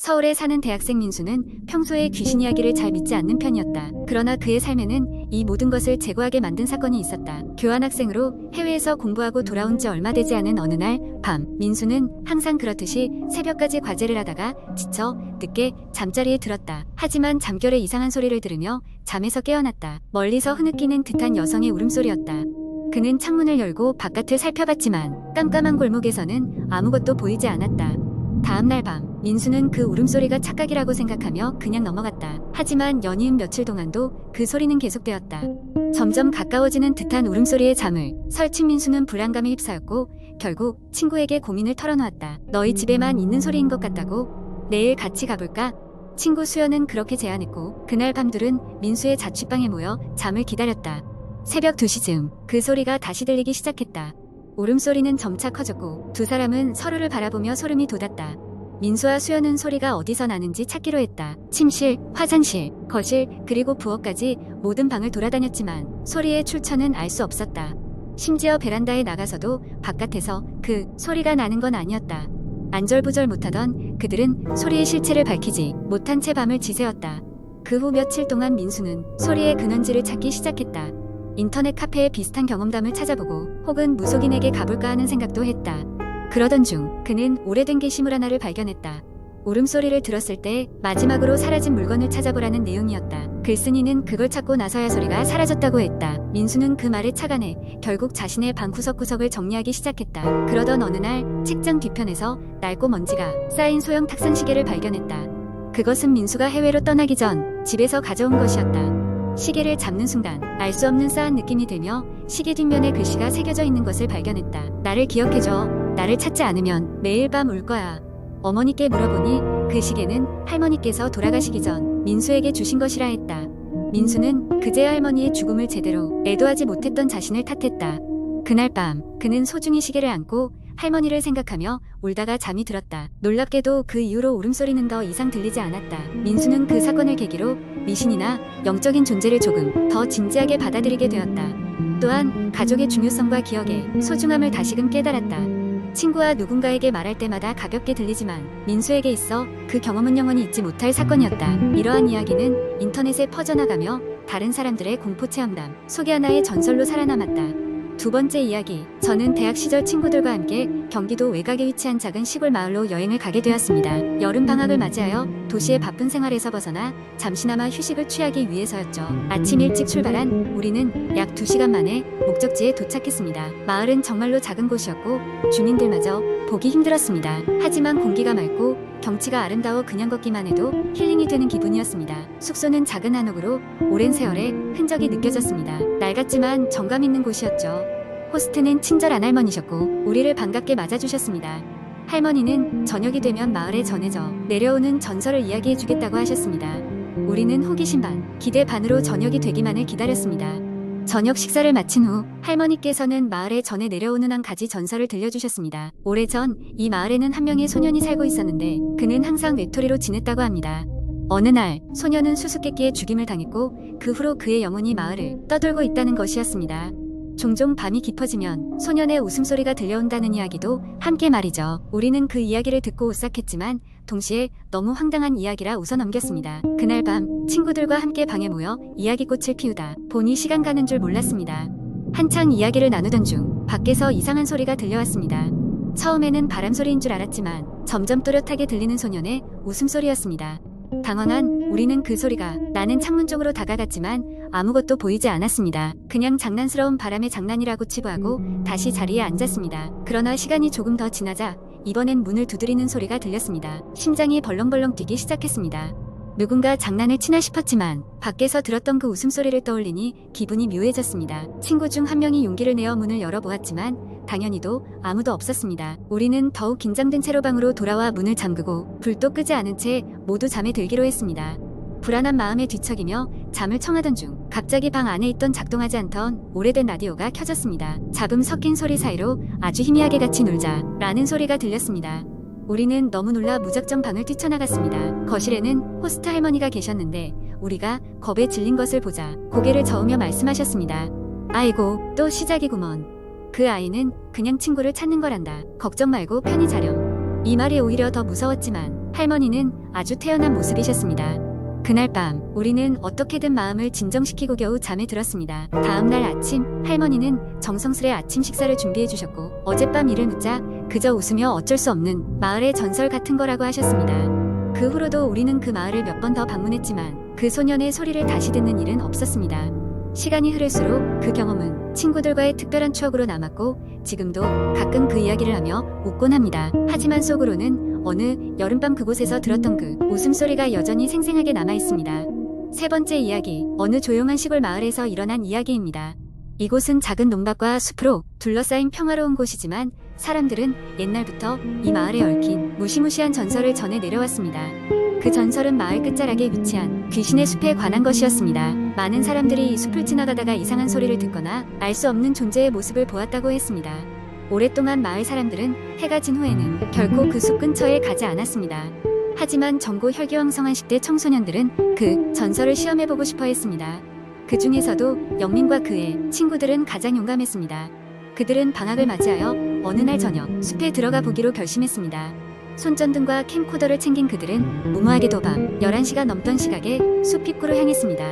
서울에 사는 대학생 민수는 평소에 귀신 이야기를 잘 믿지 않는 편이었다. 그러나 그의 삶에는 이 모든 것을 제고하게 만든 사건이 있었다. 교환학생으로 해외에서 공부하고 돌아온 지 얼마 되지 않은 어느 날 밤, 민수는 항상 그렇듯이 새벽까지 과제를 하다가 지쳐 늦게 잠자리에 들었다. 하지만 잠결에 이상한 소리를 들으며 잠에서 깨어났다. 멀리서 흐느끼는 듯한 여성의 울음소리였다. 그는 창문을 열고 바깥을 살펴봤지만 깜깜한 골목에서는 아무것도 보이지 않았다. 다음날 밤, 민수는 그 울음소리가 착각이라고 생각하며 그냥 넘어갔다. 하지만 연이은 며칠 동안도 그 소리는 계속되었다. 점점 가까워지는 듯한 울음소리에 잠을 설친 민수는 불안감에 휩싸였고 결국 친구에게 고민을 털어놓았다. 너희 집에만 있는 소리인 것 같다고? 내일 같이 가볼까? 친구 수연은 그렇게 제안했고 그날 밤들은 민수의 자취방에 모여 잠을 기다렸다. 새벽 2시쯤 그 소리가 다시 들리기 시작했다. 울음소리는 점차 커졌고 두 사람은 서로를 바라보며 소름이 돋았다. 민수와 수연은 소리가 어디서 나는지 찾기로 했다. 침실, 화장실, 거실, 그리고 부엌까지 모든 방을 돌아다녔지만 소리의 출처는 알 수 없었다. 심지어 베란다에 나가서도 바깥에서 그 소리가 나는 건 아니었다. 안절부절 못하던 그들은 소리의 실체를 밝히지 못한 채 밤을 지새웠다. 그 후 며칠 동안 민수는 소리의 근원지를 찾기 시작했다. 인터넷 카페에 비슷한 경험담을 찾아보고 혹은 무속인에게 가볼까 하는 생각도 했다. 그러던 중 그는 오래된 게시물 하나를 발견했다. 울음소리를 들었을 때 마지막으로 사라진 물건을 찾아보라는 내용이었다. 글쓴이는 그걸 찾고 나서야 소리가 사라졌다고 했다. 민수는 그 말에 착안해 결국 자신의 방 구석구석을 정리하기 시작했다. 그러던 어느 날 책장 뒤편에서 낡고 먼지가 쌓인 소형 탁상시계를 발견했다. 그것은 민수가 해외로 떠나기 전 집에서 가져온 것이었다. 시계를 잡는 순간 알 수 없는 싸한 느낌이 들며 시계 뒷면에 글씨가 새겨져 있는 것을 발견했다. 나를 기억해줘. 나를 찾지 않으면 매일 밤 울 거야. 어머니께 물어보니 그 시계는 할머니께서 돌아가시기 전 민수에게 주신 것이라 했다. 민수는 그제야 할머니의 죽음을 제대로 애도하지 못했던 자신을 탓했다. 그날 밤 그는 소중히 시계를 안고 할머니를 생각하며 울다가 잠이 들었다. 놀랍게도 그 이후로 울음소리는 더 이상 들리지 않았다. 민수는 그 사건을 계기로 미신이나 영적인 존재를 조금 더 진지하게 받아들이게 되었다. 또한 가족의 중요성과 기억의 소중함을 다시금 깨달았다. 친구와 누군가에게 말할 때마다 가볍게 들리지만 민수에게 있어 그 경험은 영원히 잊지 못할 사건이었다. 이러한 이야기는 인터넷에 퍼져나가며 다른 사람들의 공포체험담 속의 하나의 전설로 살아남았다. 두 번째 이야기, 저는 대학 시절 친구들과 함께 경기도 외곽에 위치한 작은 시골 마을로 여행을 가게 되었습니다. 여름 방학을 맞이하여 도시의 바쁜 생활에서 벗어나 잠시나마 휴식을 취하기 위해서였죠. 아침 일찍 출발한 우리는 약 2시간 만에 목적지에 도착했습니다. 마을은 정말로 작은 곳이었고 주민들마저 보기 힘들었습니다. 하지만 공기가 맑고 경치가 아름다워 그냥 걷기만 해도 힐링이 되는 기분이었습니다. 숙소는 작은 한옥으로 오랜 세월의 흔적이 느껴졌습니다. 낡았지만 정감 있는 곳이었죠. 호스트는 친절한 할머니셨고 우리를 반갑게 맞아주셨습니다. 할머니는 저녁이 되면 마을에 전해져 내려오는 전설을 이야기해주겠다고 하셨습니다. 우리는 호기심 반, 기대 반으로 저녁이 되기만을 기다렸습니다. 저녁 식사를 마친 후 할머니께서는 마을에 전해 내려오는 한 가지 전설을 들려주셨습니다. 오래전 이 마을에는 한 명의 소년이 살고 있었는데 그는 항상 외톨이로 지냈다고 합니다. 어느 날 소년은 수수께끼에 죽임을 당했고 그 후로 그의 영혼이 마을을 떠돌고 있다는 것이었습니다. 종종 밤이 깊어지면 소년의 웃음소리가 들려온다는 이야기도 함께 말이죠. 우리는 그 이야기를 듣고 오싹했지만 동시에 너무 황당한 이야기라 웃어넘겼습니다. 그날 밤 친구들과 함께 방에 모여 이야기꽃을 피우다 보니 시간 가는 줄 몰랐습니다. 한창 이야기를 나누던 중 밖에서 이상한 소리가 들려왔습니다. 처음에는 바람소리인 줄 알았지만 점점 또렷하게 들리는 소년의 웃음소리였습니다. 당황한 우리는 그 소리가 나는 창문 쪽으로 다가갔지만 아무것도 보이지 않았습니다. 그냥 장난스러운 바람의 장난이라고 치부하고 다시 자리에 앉았습니다. 그러나 시간이 조금 더 지나자 이번엔 문을 두드리는 소리가 들렸습니다. 심장이 벌렁벌렁 뛰기 시작했습니다. 누군가 장난을 치나 싶었지만 밖에서 들었던 그 웃음소리를 떠올리니 기분이 묘해졌습니다. 친구 중 한 명이 용기를 내어 문을 열어보았지만 당연히도 아무도 없었습니다. 우리는 더욱 긴장된 채로 방으로 돌아와 문을 잠그고 불도 끄지 않은 채 모두 잠에 들기로 했습니다. 불안한 마음에 뒤척이며 잠을 청하던 중 갑자기 방 안에 있던 작동하지 않던 오래된 라디오가 켜졌습니다. 잡음 섞인 소리 사이로 아주 희미하게 같이 놀자 라는 소리가 들렸습니다. 우리는 너무 놀라 무작정 방을 뛰쳐나갔습니다. 거실에는 호스트 할머니가 계셨는데 우리가 겁에 질린 것을 보자 고개를 저으며 말씀하셨습니다. 아이고 또 시작이구먼. 그 아이는 그냥 친구를 찾는 거란다. 걱정 말고 편히 자렴. 이 말이 오히려 더 무서웠지만 할머니는 아주 태연한 모습이셨습니다. 그날 밤 우리는 어떻게든 마음을 진정시키고 겨우 잠에 들었습니다. 다음 날 아침 할머니는 정성스레 아침 식사를 준비해 주셨고 어젯밤 일을 묻자 그저 웃으며 어쩔 수 없는 마을의 전설 같은 거라고 하셨습니다. 그 후로도 우리는 그 마을을 몇 번 더 방문했지만 그 소년의 소리를 다시 듣는 일은 없었습니다. 시간이 흐를수록 그 경험은 친구들과의 특별한 추억으로 남았고 지금도 가끔 그 이야기를 하며 웃곤 합니다. 하지만 속으로는 어느 여름밤 그곳에서 들었던 그 웃음소리가 여전히 생생하게 남아있습니다. 세 번째 이야기, 어느 조용한 시골 마을에서 일어난 이야기입니다. 이곳은 작은 농밭과 숲으로 둘러싸인 평화로운 곳이지만 사람들은 옛날부터 이 마을에 얽힌 무시무시한 전설을 전해 내려왔습니다. 그 전설은 마을 끝자락에 위치한 귀신의 숲에 관한 것이었습니다. 많은 사람들이 이 숲을 지나가다가 이상한 소리를 듣거나 알 수 없는 존재의 모습을 보았다고 했습니다. 오랫동안 마을 사람들은 해가 진 후에는 결코 그 숲 근처에 가지 않았습니다. 하지만 전고 혈기왕성한 10대 청소년들은 그 전설을 시험해보고 싶어 했습니다. 그 중에서도 영민과 그의 친구들은 가장 용감했습니다. 그들은 방학을 맞이하여 어느 날 저녁 숲에 들어가 보기로 결심했습니다. 손전등과 캠코더를 챙긴 그들은 무모하게도 밤 11시가 넘던 시각에 숲 입구로 향했습니다.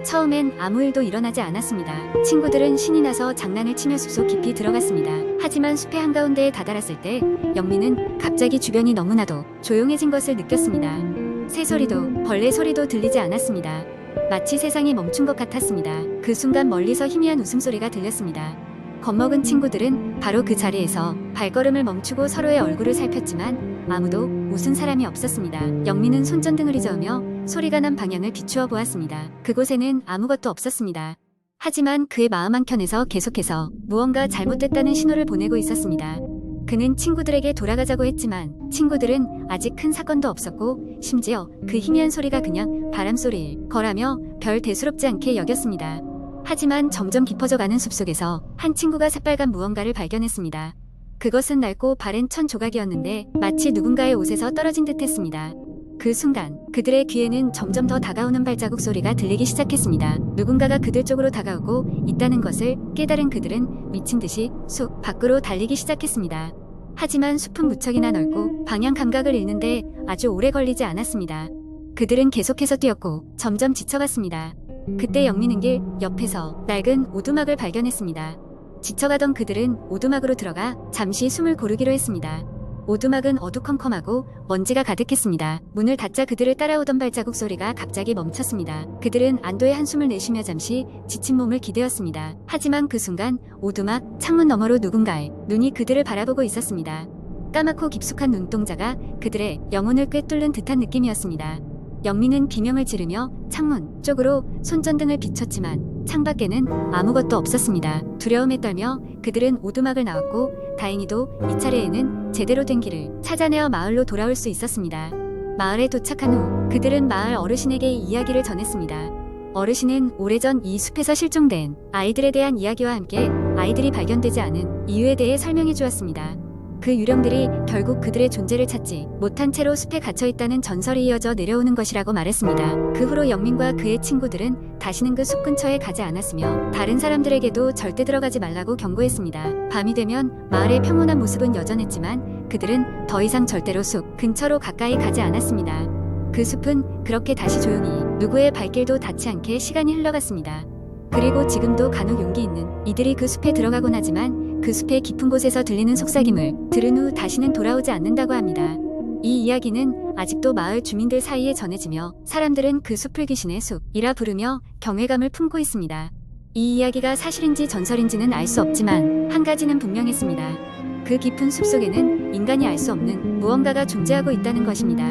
처음엔 아무 일도 일어나지 않았습니다. 친구들은 신이 나서 장난을 치며 숲속 깊이 들어갔습니다. 하지만 숲의 한가운데에 다다랐을 때 영민은 갑자기 주변이 너무나도 조용해진 것을 느꼈습니다. 새소리도 벌레 소리도 들리지 않았습니다. 마치 세상이 멈춘 것 같았습니다. 그 순간 멀리서 희미한 웃음소리가 들렸습니다. 겁먹은 친구들은 바로 그 자리에서 발걸음을 멈추고 서로의 얼굴을 살폈지만 아무도 웃은 사람이 없었습니다. 영민은 손전등을 휘저으며 소리가 난 방향을 비추어 보았습니다. 그곳에는 아무것도 없었습니다. 하지만 그의 마음 한켠에서 계속해서 무언가 잘못됐다는 신호를 보내고 있었습니다. 그는 친구들에게 돌아가자고 했지만 친구들은 아직 큰 사건도 없었고 심지어 그 희미한 소리가 그냥 바람소리일 거라며 별 대수롭지 않게 여겼습니다. 하지만 점점 깊어져가는 숲속에서 한 친구가 새빨간 무언가를 발견했습니다. 그것은 낡고 바랜 천 조각이었는데 마치 누군가의 옷에서 떨어진 듯 했습니다. 그 순간 그들의 귀에는 점점 더 다가오는 발자국 소리가 들리기 시작했습니다. 누군가가 그들 쪽으로 다가오고 있다는 것을 깨달은 그들은 미친 듯이 숲 밖으로 달리기 시작했습니다. 하지만 숲은 무척이나 넓고 방향 감각을 잃는데 아주 오래 걸리지 않았습니다. 그들은 계속해서 뛰었고 점점 지쳐갔습니다. 그때 영민은 길 옆에서 낡은 오두막을 발견했습니다. 지쳐가던 그들은 오두막으로 들어가 잠시 숨을 고르기로 했습니다. 오두막은 어두컴컴하고 먼지가 가득했습니다. 문을 닫자 그들을 따라오던 발자국 소리가 갑자기 멈췄습니다. 그들은 안도의 한숨을 내쉬며 잠시 지친 몸을 기대었습니다. 하지만 그 순간 오두막 창문 너머로 누군가의 눈이 그들을 바라보고 있었습니다. 까맣고 깊숙한 눈동자가 그들의 영혼을 꿰뚫는 듯한 느낌이었습니다. 영민은 비명을 지르며 창문 쪽으로 손전등을 비췄지만 창밖에는 아무것도 없었습니다. 두려움에 떨며 그들은 오두막을 나왔고 다행히도 이 차례에는 제대로 된 길을 찾아내어 마을로 돌아올 수 있었습니다. 마을에 도착한 후 그들은 마을 어르신에게 이 이야기를 전했습니다. 어르신은 오래전 이 숲에서 실종된 아이들에 대한 이야기와 함께 아이들이 발견되지 않은 이유에 대해 설명해 주었습니다. 그 유령들이 결국 그들의 존재를 찾지 못한 채로 숲에 갇혀있다는 전설이 이어져 내려오는 것이라고 말했습니다. 그 후로 영민과 그의 친구들은 다시는 그 숲 근처에 가지 않았으며 다른 사람들에게도 절대 들어가지 말라고 경고했습니다. 밤이 되면 마을의 평온한 모습은 여전했지만 그들은 더 이상 절대로 숲 근처로 가까이 가지 않았습니다. 그 숲은 그렇게 다시 조용히 누구의 발길도 닿지 않게 시간이 흘러갔습니다. 그리고 지금도 간혹 용기 있는 이들이 그 숲에 들어가곤 하지만 그 숲의 깊은 곳에서 들리는 속삭임을 들은 후 다시는 돌아오지 않는다고 합니다. 이 이야기는 아직도 마을 주민들 사이에 전해지며 사람들은 그 숲을 귀신의 숲이라 부르며 경외감을 품고 있습니다. 이 이야기가 사실인지 전설인지는 알 수 없지만 한 가지는 분명했습니다. 그 깊은 숲속에는 인간이 알 수 없는 무언가가 존재하고 있다는 것입니다.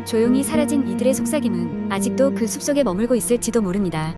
조용히 사라진 이들의 속삭임은 아직도 그 숲속에 머물고 있을지도 모릅니다.